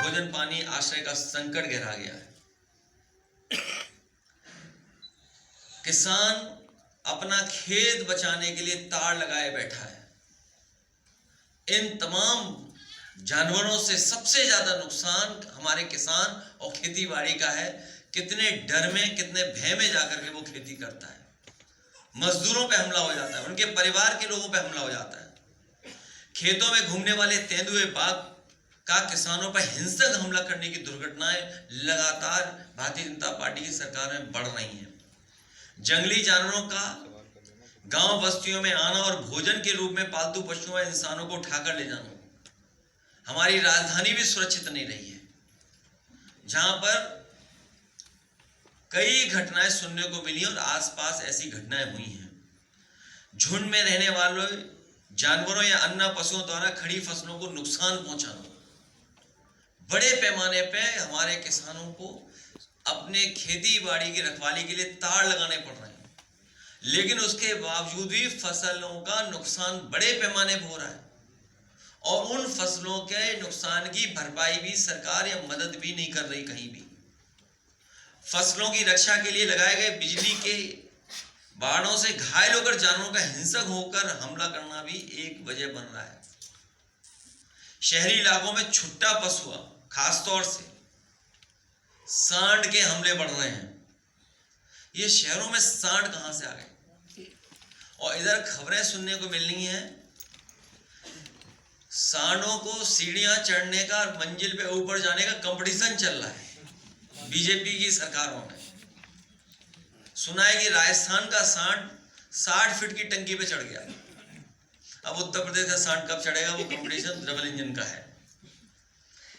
भोजन पानी आश्रय का संकट गहरा गया है। किसान अपना खेत बचाने के लिए तार लगाए बैठा है। इन तमाम जानवरों से सबसे ज्यादा नुकसान हमारे किसान और खेती बाड़ी का है। कितने डर में, कितने भय में जाकर के वो खेती करता है। मजदूरों पे हमला हो जाता है, उनके परिवार के लोगों पे हमला हो जाता है। खेतों में घूमने वाले तेंदुए बाघ का किसानों पर हिंसक हमला करने की दुर्घटनाएं लगातार भारतीय जनता पार्टी की सरकार में बढ़ रही हैं। जंगली जानवरों का गांव बस्तियों में आना और भोजन के रूप में पालतू पशुओं व इंसानों को उठाकर ले जाना, हमारी राजधानी भी सुरक्षित नहीं रही है, जहां पर कई घटनाएं सुनने को मिली और आसपास ऐसी घटनाएं हुई हैं। झुंड में रहने वालों जानवरों या अन्य पशुओं द्वारा खड़ी फसलों को नुकसान पहुंचाना, बड़े पैमाने पर हमारे किसानों को अपने खेती बाड़ी की रखवाली के लिए तार लगाने पड़ रहे हैं, लेकिन उसके बावजूद भी फसलों का नुकसान बड़े पैमाने पर हो रहा है और उन फसलों के नुकसान की भरपाई भी सरकार या मदद भी नहीं कर रही कहीं भी। फसलों की रक्षा के लिए लगाए गए बिजली के बाड़ों से घायल होकर जानवरों का हिंसक होकर हमला करना भी एक वजह बन रहा है। शहरी इलाकों में छुट्टा पशुआ, खासतौर से सांड के हमले बढ़ रहे हैं। ये शहरों में सांड कहां से आ गए? और इधर खबरें सुनने को मिल रही हैं, सांडों को सीढ़ियां चढ़ने का और मंजिल पे ऊपर जाने का कंपटीशन चल रहा है बीजेपी की सरकारों में। सुना है कि राजस्थान का सांड 60 फीट की टंकी पे चढ़ गया। अब उत्तर प्रदेश का सांड कब चढ़ेगा, वो कंपटीशन डबल इंजन का है।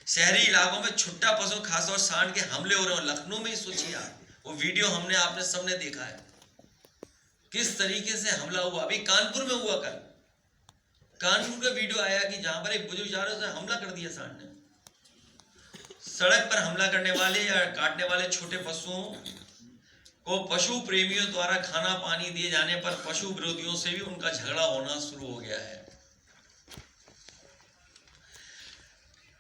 शहरी इलाकों में छुट्टा पशु खासतौर सांड के हमले हो रहे हैं। लखनऊ में ही सोचिए, वो वीडियो हमने आपने सबने देखा है किस तरीके से हमला हुआ। अभी कानपुर में हुआ, कल कानपुर का वीडियो आया कि जहां पर एक बुजुर्ग जा रहे से हमला कर दिया सांड ने। सड़क पर हमला करने वाले या काटने वाले छोटे पशुओं को पशु प्रेमियों द्वारा खाना पानी दिए जाने पर पशु विरोधियों से भी उनका झगड़ा होना शुरू हो गया है।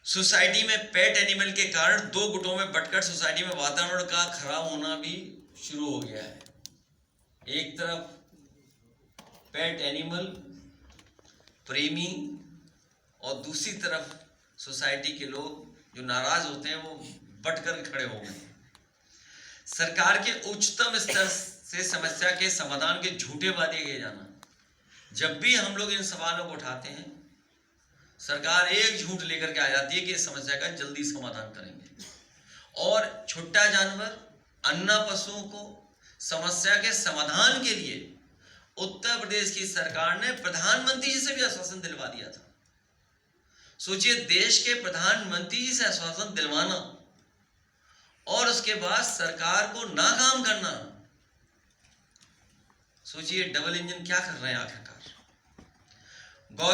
सोसाइटी में पेट एनिमल के कारण दो गुटों में बंटकर सोसाइटी में वातावरण का खराब होना भी शुरू हो गया है। एक तरफ पेट एनिमल प्रेमी और दूसरी तरफ सोसाइटी के लोग जो नाराज होते हैं वो बंटकर खड़े हो गए। सरकार के उच्चतम स्तर से समस्या के समाधान के झूठे वादे किए जाना। जब भी हम लोग इन सवालों को उठाते हैं, सरकार एक झूठ लेकर के आ जाती है कि इस समस्या का जल्दी समाधान करेंगे। और छुट्टा जानवर, अन्ना पशुओं को समस्या के समाधान के लिए उत्तर प्रदेश की सरकार ने प्रधानमंत्री जी से भी आश्वासन दिलवा दिया था। सोचिए, देश के प्रधानमंत्री जी से आश्वासन दिलवाना और उसके बाद सरकार को नाकाम करना। सोचिए डबल इंजन क्या कर रहे हैं आखिरकार। गौ